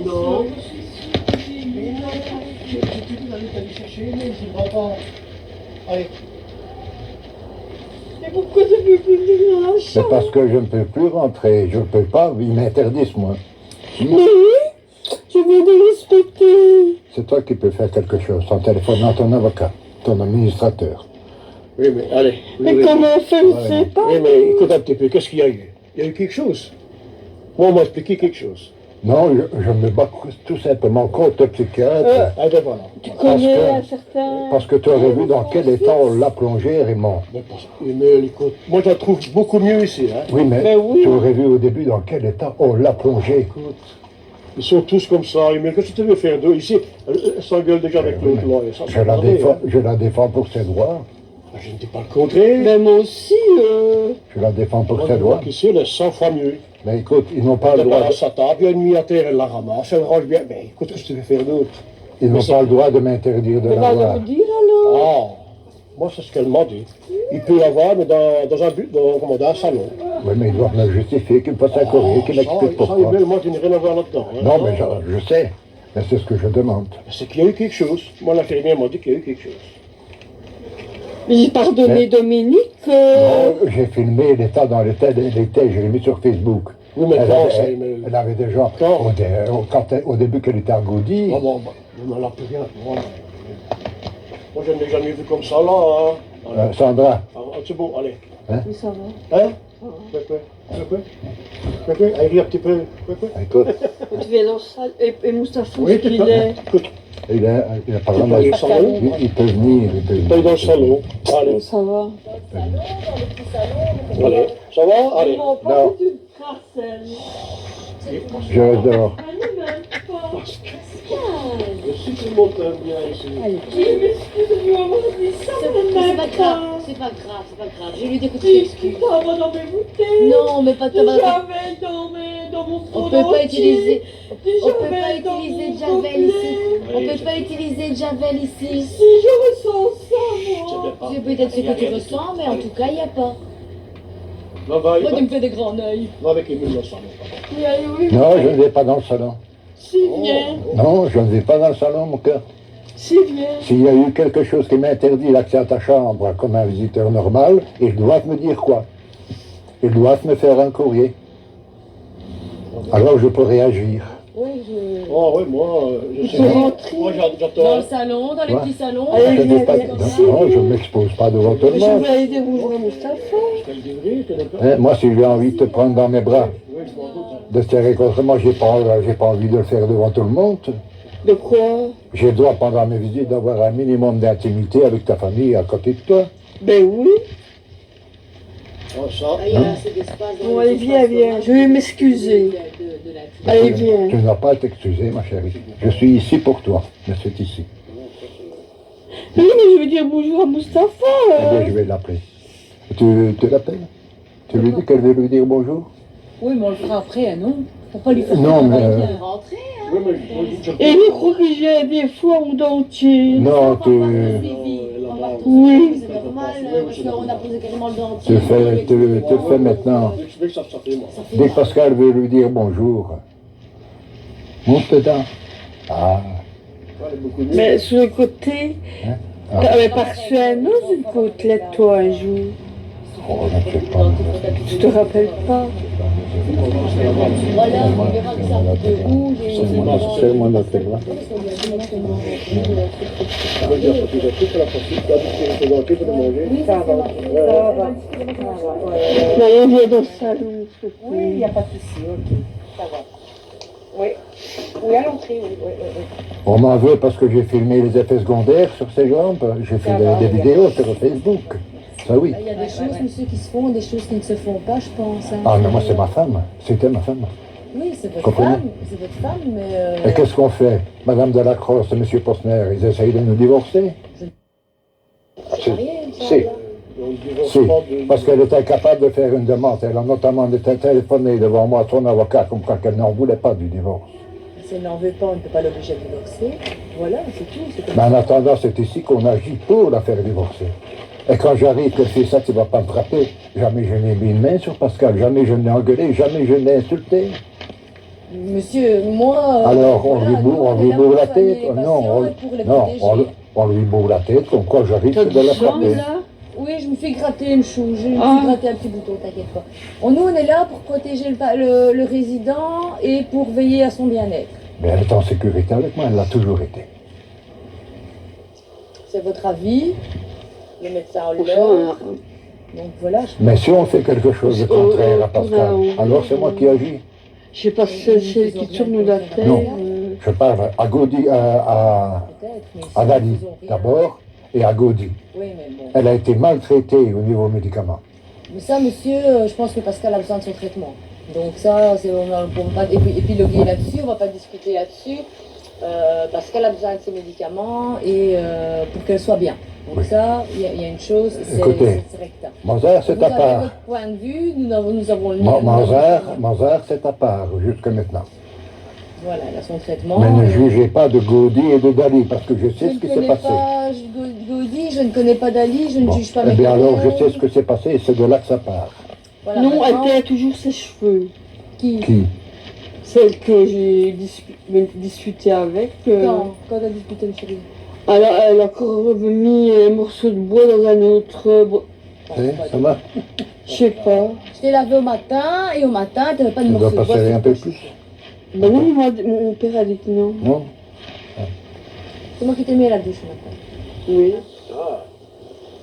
Non. Mais non, j'ai dit d'aller chercher, mais je ne vais pas. Allez. Mais pourquoi tu ne peux plus venir dans la C'est chambre? parce que je ne peux plus rentrer. Je ne peux pas. Ils m'interdisent, moi. Mais oui, je veux de respecter. C'est toi qui peux faire quelque chose en téléphonant ton avocat, ton administrateur. Oui, mais allez. Mais comment on fait, je ne sais pas. Oui, mais écoute un petit peu, qu'est-ce qu'il y a eu? Il y a eu quelque chose. Moi, on m'a expliqué quelque chose. Non, je me bats tout simplement contre le psychiatre. Ah ben voilà. Tu connais un certain... Parce que tu aurais vu dans quel état on l'a plongé, Raymond. Mais écoute, moi j'en trouve beaucoup mieux ici. Hein. Oui, mais Ben oui. tu aurais vu au début dans quel état on l'a plongé. Écoute, ils sont tous comme ça. Mais qu'est-ce que tu veux faire d'eux ici? Elle s'engueule déjà avec l'autre. Là. Ça, Je la défends pour ses droits. Je ne dis pas le contraire. Mais moi aussi, Je la défends pour Moi, ses je vois droits. qu'ici, elle est 100 fois mieux. Mais écoute, ils n'ont pas le Elle droit. débarrasse sa table, il y a une nuit à terre, elle la ramasse, elle range bien. Mais écoute, qu'est-ce que tu veux faire d'autre? Ils n'ont pas le droit de m'interdire de on va l'avoir. leur dire alors. Ah, moi c'est ce qu'elle m'a dit. Il peut l'avoir, mais dans un but, dans un salon. Oui, mais ils doivent me justifier, qu'ils me fassent un courrier, qu'ils m'expliquent pourquoi. Moi, tu n'as rien à voir là-dedans. Hein. Non, mais je sais. Mais c'est ce que je demande. C'est qu'il y a eu quelque chose. Moi, l'infirmière m'a dit qu'il y a eu quelque chose. Mais j'ai pardonné Mais- Dominique. Non, j'ai filmé l'état dans lequel elle était, je l'ai mis sur Facebook. Oui, mais Elle quand, avait, c'est... elle avait déjà, Quand au début qu'elle était argoudie, Ah bon, mais elle n'a plus rien. Moi, je ne l'ai jamais vu comme ça, là. Hein. Sandra, Ah, c'est bon, allez. Oui, ça va. Hein? Allez, ris un petit peu. écoute, Tu vas dans la salle. Et Moustapha, Oui, ce tu qu'il peux. est. Écoute, il a par tu peux aller au salon. il peut venir, il peut Tu venir. peux aller dans le salon. Allez, Ça va. allez. Ça va? Allez. Non, pas Non. que tu te crasses. Je reste dehors. Je suis tout le monde t'aime bien ici. Excusez-moi, moi je dis ça, C'est pas grave, c'est pas grave. Je vais lui dire que tu t'excuses. Ça va dans mes bouteilles. Non, mais pas de tabac. Jamais dans mon On fond peut pas utiliser. Si On peut pas jamais dans utiliser mon de javel gobelet. ici. On peut pas utiliser de javel ici. Si je ressens ça, moi. C'est peut-être ce que tu ressens, mais en tout cas, il n'y a pas. Va, Moi, tu me fais des grands yeux. va avec Émile dans le salon. Oui, Non, je ne vais pas dans le salon. Si viens, Non, je ne vais pas dans le salon, mon cœur. si viens. S'il y a eu quelque chose qui m'interdit l'accès à ta chambre comme un visiteur normal, ils doivent me dire quoi? Ils doivent me faire un courrier. Alors je pourrai agir. Oui, je... Oh, oui, moi, je sais faut pas. rentrer. Moi, Dans j'attends. le salon, dans les Ouais. petits salons. Allez, Je ne viens, vais pas- viens. non, je ne m'expose pas devant tout le Je monde. vais aller dire bonjour à Moustapha. Je te le dirai, tu n'es pas. Hein, moi, si j'ai envie de te prendre dans mes bras, Oui, je m'en doute. de te serrer contre moi, j'ai pas envie de le faire devant tout le monde. De quoi? J'ai le droit, pendant mes visites, d'avoir un minimum d'intimité avec ta famille à côté de toi. Ben oui. Oh, ça. Il y a assez d'espace dans Bon, les allez, viens, espaces viens. communs. Je vais m'excuser. De la Allez, Tu viens. n'as pas à t'excuser, ma chérie. Je suis ici pour toi. Mais c'est ici. Oui, mais je veux dire bonjour à Moustapha. Eh bien, je vais l'appeler. Tu l'appelles? Tu lui dis qu'elle veut lui dire bonjour? Oui, mais on le fera après, non? Faut pas lui faire Non, mais, rentrer. Oui, mais je Et il croit que je viens des fois au dentier. Non, tu Oui. C'est normal, parce qu'on a posé carrément le dentier. te le fais maintenant. Je sais que ça fait moi. Dès que Pascal veut lui dire bonjour, monte dedans. Ah, Elle est beaucoup mieux. Mais sur le côté, Ah. t'avais pas reçu un os une côtelette, toi, un jour. oh, je ne sais pas. Je te rappelle pas. Voilà, on verra que c'est un peu rouge et C'est moi notre là. Ça veut dire que tu as tout la possible. Tu as dit que tu es présenté pour le manger. Ça va. Ça va. Mais on vient dans le salon, s'il te plaît. Oui, il n'y a pas de souci, ok, ça va. Oui, oui, à l'entrée, oui, oui, oui. On m'en veut parce que j'ai filmé les effets secondaires sur ses jambes. J'ai fait des vidéos sur Facebook. Ça oui. il y a des choses, monsieur, qui se font, des choses qui ne se font pas, je pense. hein. Ah, mais moi c'est ma femme. C'était ma femme. Oui, c'est votre Comprenez? femme, mais... Et qu'est-ce qu'on fait? Madame Delacrosse et Monsieur Posner, ils essayent de nous divorcer? Si. On ne divorce Si, pas de... parce qu'elle est incapable de faire une demande. Elle a notamment téléphoné devant moi à son avocat comme quoi qu'elle n'en voulait pas du divorce. Si elle n'en veut pas, on ne peut pas l'obliger à divorcer. Voilà, c'est tout. C'est comme Mais en attendant, c'est ici qu'on agit pour la faire divorcer. Et quand j'arrive, qu'elle fait ça, tu ne vas pas me frapper. Jamais je n'ai mis une main sur Pascal, jamais je ne l'ai engueulé, jamais je ne l'ai insulté. Monsieur, moi. Alors, on voilà, lui nous, bourre, on est lui là bourre pour la soigner tête. les Non, patients et pour les non, protéger. on lui bourre la tête, comme quoi je risque T'as de du sang, l'attraper. là? Oui, je me fais gratter une chou, je me Ah. fais gratter un petit bouton, t'inquiète pas. Nous, on est là pour protéger le résident et pour veiller à son bien-être. Mais elle est en sécurité avec moi, elle l'a toujours été. C'est votre avis, le médecin en Franchement, l'heure. Donc voilà. Mais si on fait quelque chose de contraire à Pascal, alors c'est moi qui agis. je sais pas si c'est celle qui tourne la tête. Non. Je parle à Gaudi, à Peut-être, mais à si Dali ils ont rien. d'abord et à Gaudi. Oui, mais bon. Elle a été maltraitée au niveau médicaments. Mais ça, monsieur, je pense que Pascal a besoin de son traitement. Donc ça, c'est on va pas épiloguer là-dessus, on va pas discuter là-dessus. Pascal a besoin de ses médicaments et pour qu'elle soit bien. Donc Oui. ça, il y a une chose, c'est Écoutez, recta. Mozart, c'est Vous à avez part. votre point de vue, nous avons le mien. Mozart, c'est à part, jusqu'à maintenant. Voilà, elle a son traitement. Mais ne jugez pas de Gaudi et de Dali, parce que je sais ce qui s'est passé. Pas Gaudi, je ne connais pas Dali, je ne Bon. juge pas Eh mes bien alors, je collègues. sais ce que s'est passé et c'est de là que ça part. Voilà, Non, elle maintenant, perd toujours ses cheveux. qui Qui? Celle que j'ai discuté avec. Quand elle a discuté le chéri Elle a encore mis un morceau de bois dans un autre. Ça va? Je sais pas. Je t'ai lavé au matin et au matin, tu n'avais pas de Tu morceau dois de bois. passer sur un peu ta plus. chaussure. Ben non, mon père a dit que non. Non? C'est moi qui t'ai mis à la douche ce matin. Oui.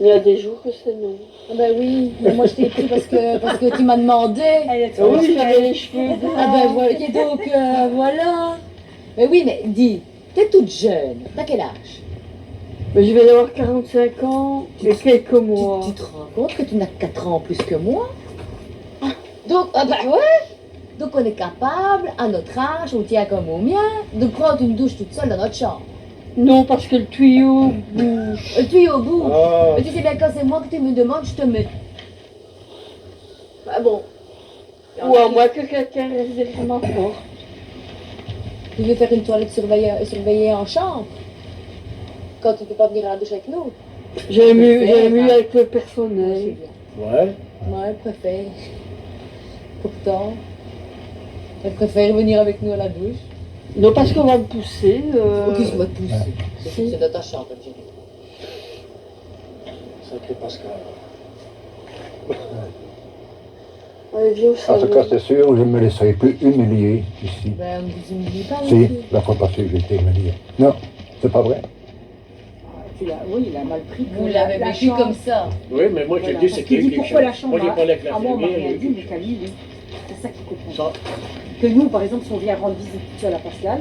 Il y a des jours que c'est non. Ah ben oui, mais moi je t'ai pris parce que tu m'as demandé. Oui, j'avais les cheveux blancs. Ah ben voilà, et donc voilà. Mais oui, mais dis, t'es toute jeune, t'as quel âge? Mais je vais avoir 45 ans et quelques mois. Tu te rends compte que tu n'as que 4 ans en plus que moi? Donc, ah ben ouais. Donc on est capable, à notre âge, on tient comme au mien, de prendre une douche toute seule dans notre chambre. Non, parce que le tuyau bouge. Le tuyau bouge. Ah, Mais tu sais bien quand c'est moi que tu me demandes, je te mets. Bah bon. Ou à moins que quelqu'un reste derrière ma porte. Tu veux faire une toilette surveillée en chambre? Quand tu ne peux pas venir à la douche avec nous? J'ai mis avec le personnel. ouais. Moi, elle préfère. Pourtant, elle préfère venir avec nous à la douche. Non, parce qu'on va me pousser. Qui se va te pousser? C'est dans ta chambre, j'ai dit. Sacré Pascal. Allez, viens au En salon. tout cas, c'est sûr, je ne me laisserai plus humilier ici. Ben, vous ne me dites pas, Si, monsieur. la fois passée, j'ai été humilié. Non, c'est pas vrai. Oui, il a mal pris. Vous l'avez vécu comme ça. Oui, mais moi je Voilà, dis, parce c'est qu'il qu'il y a dit quelque pourquoi la chose. chambre Moi j'ai parlé avec Ah, moi, on m'a l'infirmière. rien il y a dit, quelque mais qu'à lui, oui. C'est ça qu'il comprend. chose. Que nous, par exemple, si on vient rendre visite seul à Pascal,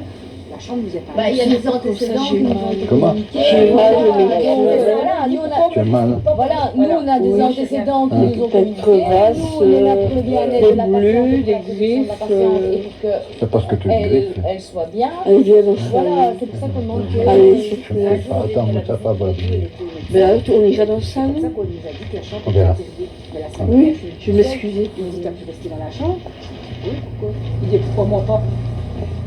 la chambre nous est pas. Bah, il y a des antécédents qui nous ont été Comment? communiqués. J'ai mal, Voilà, nous on a... Tu as mal. Voilà, nous on a des Oui, antécédents qui Hein. nous ont Peut-être communiqués. crevasses, Nous on est là pour le bien-être de la des bleus, patiente, des pour la protection de la griffes, patiente et pour C'est parce que tu qu'elle griffes. elle soit bien. Allez, viens au Voilà, salon. c'est pour ça qu'on demande que... Allez, Je ne sais pas, attends, mais ça va venir. Ben là, on ira dans le C'est pour salon. ça qu'on nous a dit que la chambre On était verra. interdite. Mais la salle, Oui, je vais m'excuser. Il nous dit, t'as pu rester dans la chambre? Oui, pourquoi? Il dit, pourquoi moi pas?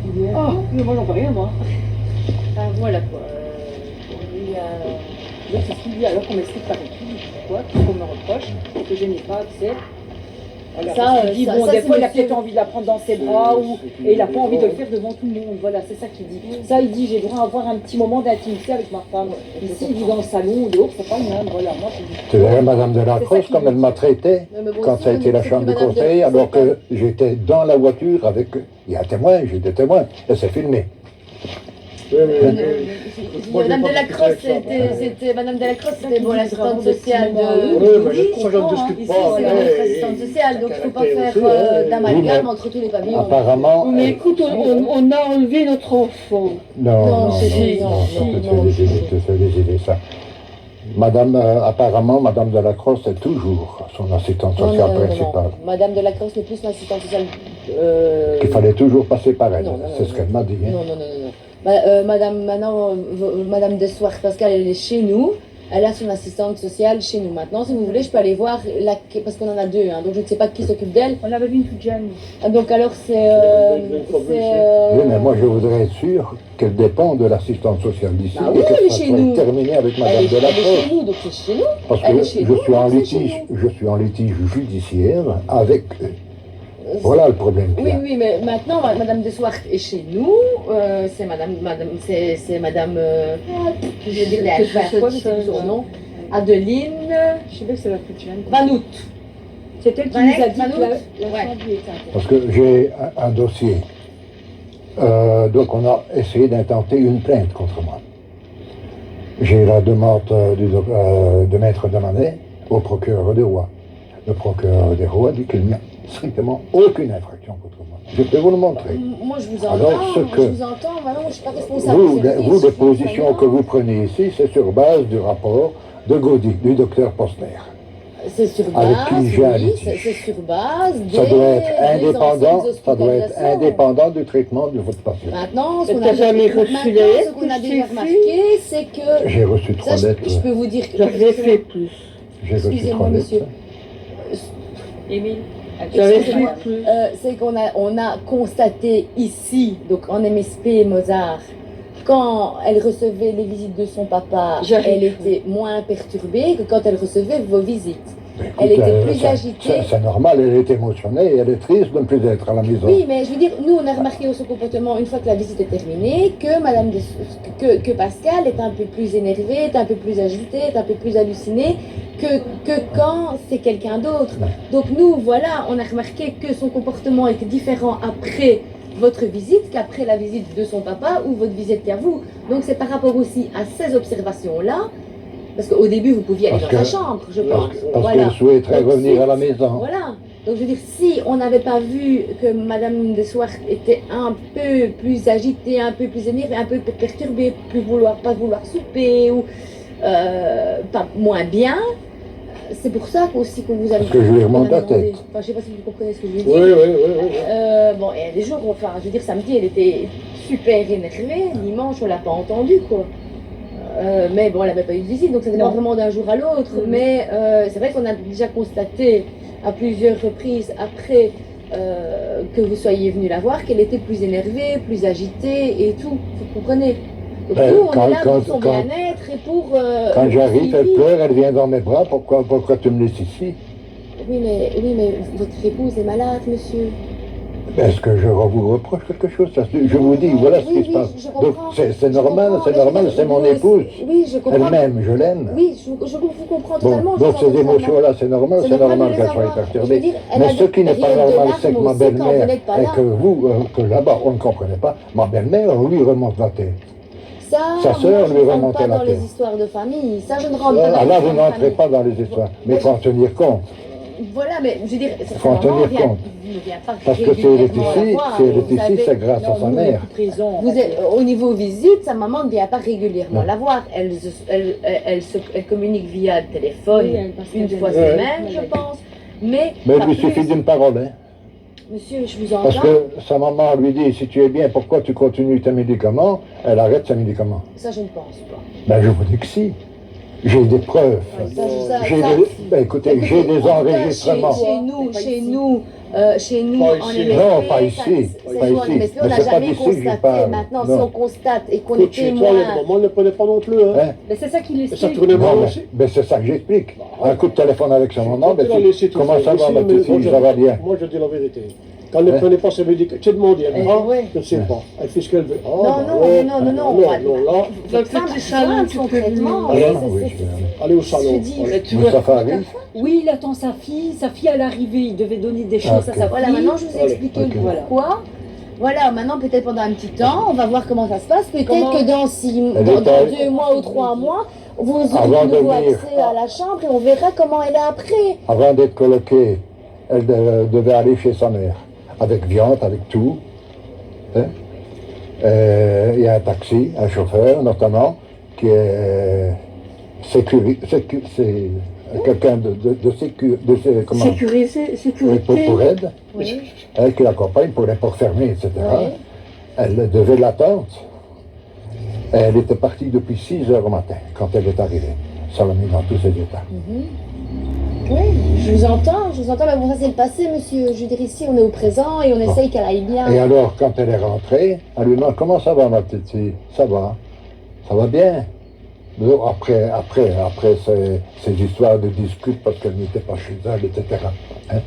Il dit, ah, mais moi j'en peux rien, moi. Enfin, voilà quoi. Il y a... Donc c'est ce qu'il dit, alors qu'on m'explique par écrit, pourquoi, qu'est-ce qu'on me reproche, que je n'ai pas accès. Voilà, Ça, parce qu'il dit, ça, bon, ça, des c'est fois, il a monsieur- peut-être envie de la prendre dans ses bras, et il n'a pas envie de le faire devant tout le monde. Voilà, c'est ça qu'il dit. Ça, il dit, j'ai droit à avoir un petit moment d'intimité avec ma femme. Ici, il dit dans le salon ou dehors, c'est pas le même. Voilà, moi, je dis. Tu verrais Madame de la Crosse comme elle m'a traité Mais bon, quand si, ça a on été est la plus chambre de Madame de conseil, la alors Crosse, que j'étais dans la voiture avec... Il y a un témoin, j'étais témoin, et c'est filmé. Oui, Madame Delacrosse, c'était Madame Delacrosse, c'était bon, l'assistante sociale de. Oui, mais je ne discute Ici, pas. c'est mais- notre assistante sociale, donc il ne faut pas faire aussi, hein. d'amalgame Oui, mais- entre tous les pavillons. Apparemment... Mais écoute, on a enlevé notre enfant. Non, Non, non, c'est- non, non, non, non, te non, fais des idées, te fais des idées, ça. Madame, apparemment, Madame de la Crosse est toujours son assistante Non, sociale non, non, principale. non. Madame Delacrosse n'est plus l'assistante sociale. Qu'il fallait toujours passer par elle, Non, non, c'est non, ce qu'elle m'a dit. hein. Non, non, non, non. Madame, maintenant, Madame Dessoir Pascal, elle est chez nous. Elle a son assistante sociale chez nous. Maintenant, si vous voulez, je peux aller voir, parce qu'on en a deux, hein, donc je ne sais pas qui s'occupe d'elle. On avait vu une toute jeune. Ah, donc alors, c'est... Oui, mais moi je voudrais être sûr qu'elle dépend de l'assistante sociale d'ici Bah oui, et que elle est ça chez soit nous. terminé avec Madame de la elle est Crosse. chez nous, donc c'est chez nous. Parce Elle que est chez je nous, suis en donc c'est chez litige, je suis en litige judiciaire avec Voilà le problème qu'il y Oui, a. oui, mais maintenant, Madame de Swart est chez nous. C'est c'est Madame, je vais dire les Alpes, quoi, je sais plus son nom. Adeline Je sais pas si ça va foutre là. Vanout. C'est elle qui Vanek, nous a dit que Vanout. la Ouais. chambre lui était interdite. Parce que j'ai un dossier. Donc on a essayé d'intenter une plainte contre moi. J'ai la demande de maître Damanet au procureur des Rois. Le procureur des Rois dit qu'il n'y a strictement aucune infraction contre moi. Je peux vous le montrer. Moi, je vous entends. Alors, ce moi, que- je vous entends. Maintenant, je ne suis pas responsable. Vous, du service, vous, je les suis positions enseignante. que vous prenez ici, c'est sur base du rapport de Gaudy, du docteur Posner. C'est sur Avec base, qui j'ai un oui, litige. c'est sur base Ça des doit être indépendant, anciennes ça doit être hospitalisations. indépendant du traitement de votre patient. Maintenant, ce Mais qu'on t'as a, jamais reçu maintenant, les ce lettres qu'on a que je déjà t'ai remarqué, c'est que J'ai reçu 3 ça, lettres. je peux vous dire que J'avais fait plus. J'ai reçu Excusez-moi, 3 lettres. monsieur. Émile. J'avais Excusez-moi. fait plus. C'est qu'on a constaté ici, donc en MSP Mozart, quand elle recevait les visites de son papa, J'arrive. elle était moins perturbée que quand elle recevait vos visites. Mais Elle écoute, était plus ça- agitée. C'est normal, elle est émotionnée, elle est triste de ne plus être à la maison. Oui, mais je veux dire, nous, on a remarqué son comportement une fois que la visite est terminée, que que Pascal est un peu plus énervé, est un peu plus agité, est un peu plus halluciné que quand c'est quelqu'un d'autre. Donc nous, voilà, on a remarqué que son comportement était différent après votre visite qu'après la visite de son papa ou votre visite qu'à vous. Donc c'est par rapport aussi à ces observations-là, parce qu'au début, vous pouviez aller Parce dans sa que- chambre, je pense. Parce Voilà. qu'elle souhaiterait Donc, revenir si- à la maison. Voilà. Donc je veux dire, si on n'avait pas vu que Madame de Swart était un peu plus agitée, un peu plus énervée, un peu perturbée, pas vouloir souper ou pas moins bien, c'est pour ça aussi qu'on vous a Parce que je lui remonte on a la demandé. tête. Enfin, je sais pas si vous comprenez ce que je veux Oui, dire. oui, oui, oui. Bon, et les jours, enfin, je veux dire, samedi, elle était super énervée. Dimanche, on l'a pas entendue, quoi. Mais bon, elle n'avait pas eu de visite, donc ça dépend Non. vraiment d'un jour à l'autre. Mhm. Mais c'est vrai qu'on a déjà constaté à plusieurs reprises après que vous soyez venu la voir qu'elle était plus énervée, plus agitée et tout. Vous comprenez? Donc Ben, nous, on quand- est là quand- pour son quand- bien-être et pour. Quand le j'arrive, elle suivi. pleure, elle vient dans mes bras. Pourquoi tu me laisses ici? Oui, mais votre épouse est malade, monsieur. Est-ce que je vous reproche quelque chose? Je vous dis, voilà ce Oui, qui se passe. je Donc comprends. c'est Je normal, comprends, c'est mais normal, je- c'est mon vous- épouse. Oui, je comprends. Elle m'aime, je l'aime. Oui, je vous comprends Bon, totalement. je donc vous ces entends totalement. émotions-là, c'est normal de qu'elle les soit avoir. Je veux perturbée. dire, elle Mais a ce des qui n'est pas périodes de normal, c'est que larmes ma aussi quand vous belle-mère, n'êtes pas et là. que vous, que là-bas, on ne comprenait pas, ma belle-mère, lui, remonte la tête. Ça, Sa moi, sœur je lui ne rentre remontait pas la dans tête. les histoires de famille. Ça, je ne rentre pas dans Ah les là, histoires vous de n'entrez famille. pas dans les histoires. Mais il faut en tenir compte. Voilà, mais je veux dire, Faut en sa maman tenir compte. ne vient pas Parce que si elle est régulièrement la ici, voir, si elle vous est ici, savez. c'est grâce à Non, sa nous, on est mère. plus présents. Vous êtes, au niveau visite, sa maman ne vient pas régulièrement Non. la voir. Elle communique via téléphone Oui, elle passe une des fois Ouais. semaine, je pense. Mais Mais il pas lui plus. suffit d'une parole. Hein. Monsieur, je vous Parce entends. que sa maman lui dit, si tu es bien, pourquoi tu continues tes médicaments? Elle arrête ses médicaments. Ça, je ne pense pas. Ben, je vous dis que si. J'ai des preuves. J'ai ça- des, ben, écoutez, j'ai des en tout cas, enregistrements. Chez nous, Pas en ici. MSP, Non, pas ça- ici, c'est pas nous, en ici. MSP, on Mais n'a c'est pas jamais d'ici que je constaté. parle. Maintenant, si Non. on constate et qu'on est Écoute, chez toi, il y a témoin, des moments, elle ne prenait pas non plus. Hein. Hein? Mais c'est ça qu'il Et ça explique. tournait mal Non, aussi. ben, c'est ça que j'explique. Un coup de téléphone avec sa maman, ben, Tu l'as laissé tout comment seul. ça va, Ici, ma mais petite moi, fille, je- ça va bien. Moi, je dis la vérité. Quand elle ne Hein? prenait pas ses médicaments, tu as demandé, elle dit, Eh, ah, ouais. je ne sais pas. Elle fait ce qu'elle veut. Ah, Non, bah, non, ouais. non, Non, non, là, votre femme petit a salon, besoin de tu son peux traitement. Ah Oui, non, c'est- oui, c'est- je- allez au Je salon. te dis, Allez. Mais tu vois, Moustapha arrive. Oui, il attend sa fille à l'arrivée, il devait donner des choses Ah, à sa ok. Voilà, fille. maintenant je vous ai Allez, expliqué ok. le pourquoi. Voilà, maintenant peut-être pendant un petit temps, on va voir comment ça se passe. Peut-être Comment- que dans Elle dans est à- 2 mois ou 3 mois, vous aurez Avant de de nouveau venir. accès à la chambre et on verra comment elle est après. Avant d'être coloquée, elle devait aller chez sa mère. Avec viande, avec tout. Hein? Il y a un taxi, un chauffeur notamment, qui est c'est quelqu'un comment, Sécuriser, sécurité. pour aide, Oui. elle qui l'accompagne pour les portes fermées, etc. Ouais. Elle devait l'attendre. Elle était partie depuis 6 heures au matin quand elle est arrivée. Ça l'a mis dans tous ses états. Oui, je vous entends, mais bon, ça c'est le passé, monsieur. Je veux dire, ici, on est au présent et on essaye qu'elle aille bien. Et alors, quand elle est rentrée, elle lui demande comment ça va, ma petite fille? Ça va bien. Donc, après ces histoires de disputes parce qu'elle n'était pas chez elle, etc. Hein?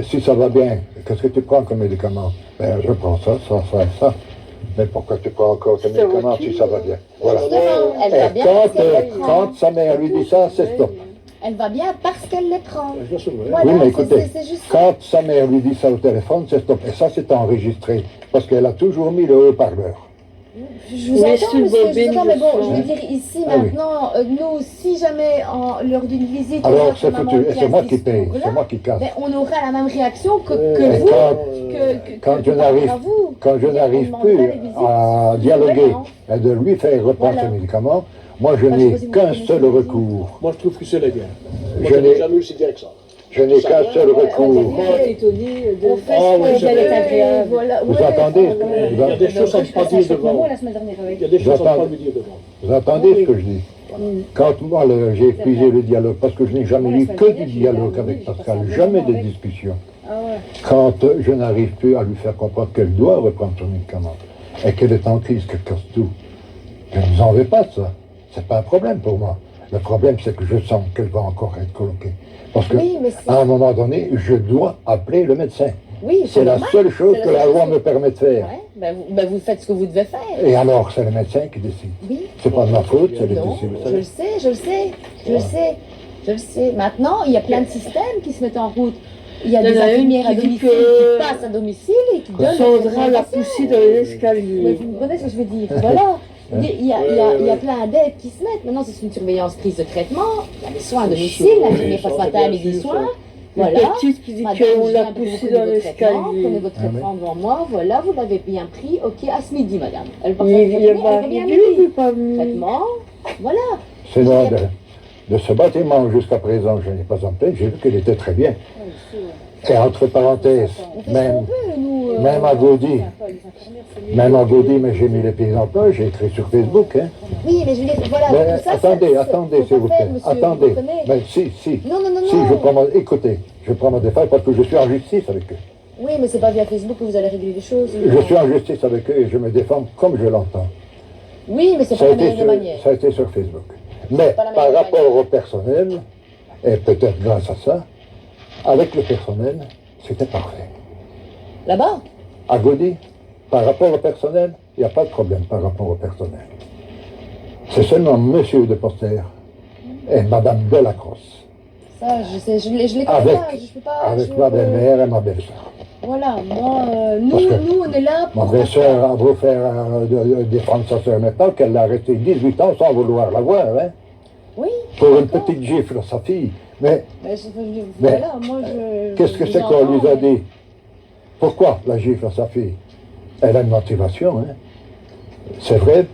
Si ça va bien, qu'est-ce que tu prends comme médicament? Ben, je prends ça, ça, ça et ça. Mais pourquoi tu prends encore tes médicaments si ça va bien? Voilà. Elle va Et bien parce qu'elle les prend. quand sa mère lui dit ça, c'est stop. Elle va bien parce qu'elle les prend. Je sais, ouais. Voilà, Oui, mais c'est- écoutez, c'est juste ça. quand sa mère lui dit ça au téléphone, c'est stop. Et ça, c'est enregistré. Parce qu'elle a toujours mis le haut-parleur. Je vous Mais entends, sous monsieur, je bobine vous entends, mais bon, de je veux sang. dire, ici, Ah oui. maintenant, nous, si jamais, lors d'une visite, on Alors, voit que c'est maman foutu. Et tient c'est moi ce qui paye. discours-là, C'est moi qui casse. ben, on aura la même réaction que Et vous, quand je que n'arrive par vous. quand je On n'arrive demandera plus les visites à sous dialoguer surveillance. et de lui faire reprendre Voilà. ses médicaments, moi je Enfin, je n'ai sais pas si vous qu'un connaissez seul les recours. Moi, je trouve que c'est légal. Je Moi, je n'ai- n'ai jamais eu si bien que ça. Je n'ai qu'un seul recours. étonnée de On fait Ah ce oui, qu'on c'est peut, vrai. et voilà. Vous Ouais, entendez ouais. Il y a des choses à ne pas dire devant. Moi, la semaine dernière avec. Il y a des choses à ne J'entends. pas lui dire devant. Vous entendez ce que je dis? Quand moi j'ai épuisé le dialogue, parce que je n'ai jamais eu que du dialogue avec Pascal, jamais de discussion. Ah ouais. Quand je n'arrive plus à lui faire comprendre qu'elle doit reprendre son médicament et qu'elle est en crise, qu'elle casse tout, je ne vous en veux pas de ça. C'est pas un problème pour moi. Le problème, c'est que je sens qu'elle va encore être coloquée. Parce que, Oui, mais c'est... à un moment donné, je dois appeler le médecin. Oui, C'est la normal. seule chose C'est la que la seule loi chose. me permet de faire. Ouais, ben vous faites ce que vous devez faire. Et alors, c'est le médecin qui décide. Oui. C'est pas de ma faute, c'est le Non, décide. vous je savez. le sais, je le sais, je le sais, je le sais. Maintenant, il y a plein de systèmes qui se mettent en route. Il y a Il y des en a une infirmières à qui dit domicile que- qui passent à domicile et qui donnent... Sandra l'a des poussé dans les Mais escaliers. vous comprenez ce que je veux dire? Voilà. Il y a plein d'aides qui se mettent. Maintenant, c'est une surveillance prise de traitement. Il y a des soins à domicile, l'infirmière passe matin, midi, soin. Une Voilà. petite qui dit Madame, qu'on je l'a viens pour vous poussé prenez dans votre traitement, Prenez l'escalier. votre Ah oui. traitement devant moi. Voilà, vous l'avez bien pris. Ok, à ce midi, madame. Elle part Il faire est le traitement, pas elle revient à arrivé, il midi. n'est pas venu. Traitement. Voilà. Sinon, de ce bâtiment jusqu'à présent, je n'ai pas en tête, j'ai vu qu'il était très bien. Et entre parenthèses, On fait ce qu'on même, peut, nous. même à Gaudi, même à Gaudi, mais j'ai mis les pieds dans le plat, j'ai écrit sur Facebook. Hein. Oui, mais je veux dire, voilà. Mais tout ça, attendez, ça, attendez, faut s'il pas vous faire, plaît. monsieur, Attendez. vous comprenez? Mais si. Non, non, non, Si, non. je prends écoutez, je prends ma défense parce que je suis en justice avec eux. Oui, mais c'est pas via Facebook que vous allez régler les choses. Je suis en justice avec eux et je me défends comme je l'entends. Oui, mais c'est Ça, pas a la été meilleure des sur- manières. ça a été sur Facebook. Mais pas la par meilleure rapport au personnel, et peut-être grâce à ça, avec le personnel, c'était parfait. Là-bas? À Gaudi, par rapport au personnel, il n'y a pas de problème par rapport au personnel. C'est seulement Monsieur de Poster et Madame Delacrosse, Ça, je sais, je les connais Avec- pas, je peux pas. avec je- ma belle-mère et ma belle-sœur. Voilà, moi, nous, Parce que nous, on est là Ma pour. belle-sœur a beau faire défendre sa sœur maintenant, qu'elle a resté 18 ans sans vouloir la voir, hein, Oui. pour une d'accord. petite gifle à sa fille. Mais Mais Mais voilà, moi, je. qu'est-ce que je c'est vous qu'on lui a entends, mais- dit? Pourquoi la gifle à sa fille? Elle a une motivation, hein. C'est vrai,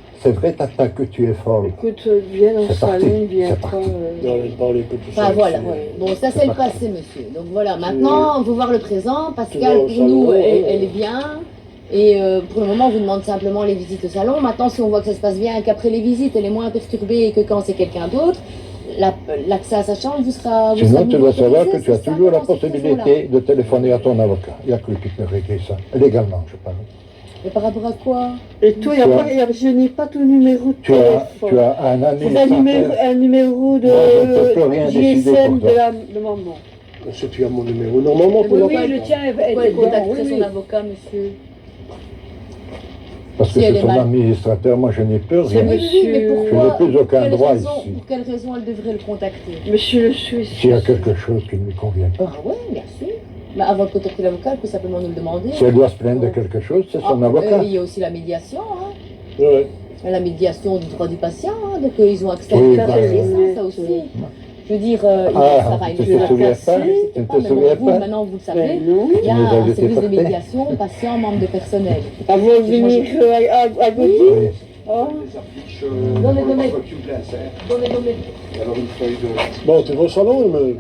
Tata, que tu es folle. Écoute, viens dans le C'est parti, salon, viens c'est pas. parti. Non, je parle que tout ça. Enfin voilà, c'est- bon ça c'est le passé monsieur. Donc voilà, maintenant on veut voir le présent. Pascal Toujours au pour salon, nous ouais. elle est bien. Et pour le moment on vous demande simplement les visites au salon. Maintenant si on voit que ça se passe bien et qu'après les visites elle est moins perturbée que quand c'est quelqu'un d'autre, l'accès à sa chambre vous sera... vous Sinon, sera tu dois savoir que tu as c'est toujours la simplement cette raison-là. possibilité de téléphoner à ton avocat. Il n'y a que lui qui peut régler ça. Légalement, je parle. Et par rapport à quoi? Et toi, Tu je n'ai pas ton numéro de Tu as téléphone. un ami. C'est un numéro de Moi, je ne peux plus rien décider GSM pour toi. de maman. Si tu as mon numéro, normalement, tu Oui, l'as oui, pas. le tien Pourquoi était elle dedans, contacterait oui, son oui. avocat monsieur? Parce que Si elle c'est est son mal- administrateur, moi je n'ai plus C'est rien. Oui, oui, oui, mais Monsieur- pourquoi? Je n'ai plus aucun pour quelle droit raison- ici. Pour quelle raison elle devrait le contacter? Monsieur le Suisse. S'il y a quelque chose qui ne lui convient pas. Ah ouais, bien sûr. Mais avant de contacter l'avocat, elle peut simplement nous le demander. Si elle doit se plaindre de quelque chose, c'est son Ah, avocat. il y a aussi la médiation, hein. Ouais. La médiation du droit du patient, hein. Donc ils ont accès à Oui, une bah, service, hein, oui. ça aussi. Je veux dire, il Ah, ça va, tu une te souviens pas? Tu ne te souviens vous, pas? maintenant vous le Ben savez, non. il y a Tu nous as un laissé service de porter. médiation, patient, membre de personnel. Avant de venir à Gaudi. Oui. Oh. Donnez, donnez. Bon, tu vas au salon, mais...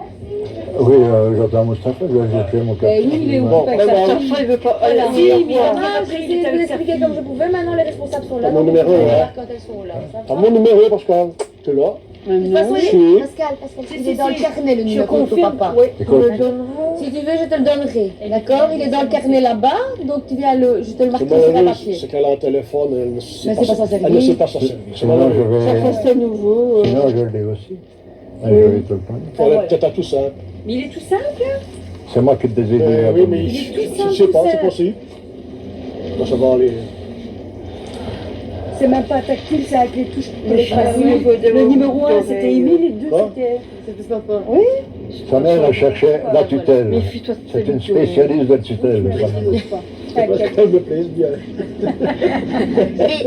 Oui, j'entends Moustapha, j'ai mon Eh oui, il est où? Bon, Fait que ben, ça- bon. Chaque fois, il veut pas. Voilà. Alors, Si, il mais va voir. moi, j'ai essayé de vous expliquer comme je pouvais. Maintenant, les responsables sont là. T'as mon donc numéro, vous pouvez hein. voir quand elles sont là. Ça T'as va? mon numéro, Pascal. T'es là. De toute façon, Si. Pascal, il Si, est dans le si. carnet, le Je numéro de ton confirme. papa. Oui, Écoute. tu me le donneras. Si tu veux, je te le donnerai. D'accord? Il est dans le carnet là-bas, donc tu viens je te le C'est marquerai sur un malheureux, papier. c'est qu'elle a un téléphone, elle ne sait Mais pas c'est pas s'en servir. Elle ne sait pas s'en servir. C'est Sinon, je malheureux. Ça vais. reste à nouveau. Sinon, je l'ai aussi. Je l'ai tout le temps. Elle est peut-être à tout simple. Mais il est tout simple. C'est moi qui te les ai dit. Oui, mais Il est tout je simple, sais pas, tout c'est seul. possible. Là, ça va aller. C'est même pas tactile, c'est avec les touches. Mais Les ah oui, le numéro 1 c'était Émile et le 2 Quoi c'était. C'était sympa. Sa mère, elle cherchait la tutelle. Méfie-toi de C'est une celui qui- spécialiste de la tutelle. vraiment. C'est parce qu'elle me plaise bien.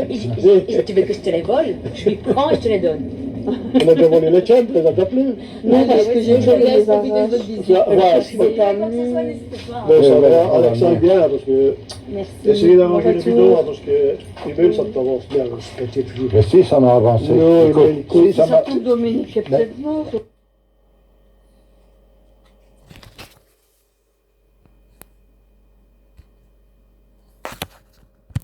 Et tu veux que je te les vole? Je les prends et je te les donne. On a déjà volé les tiennes, tu les as déjà plus. Non, parce que j'ai je volé laisse les profiter de arraches. votre visite. Voilà. Si vous voulez quoi que ce soit, n'hésitez pas. Bon, ça Ouais, va, ouais, Alexandre, ouais. bien, parce que Merci. essayez d'arranger Bon le retour. bidon, parce que Emile, ça t'avance bien, ce métier toujours. Mais si, ça m'a avancé. Non, Écoute, il est- si, ça m'a- Surtout Dominique est peut-être mort.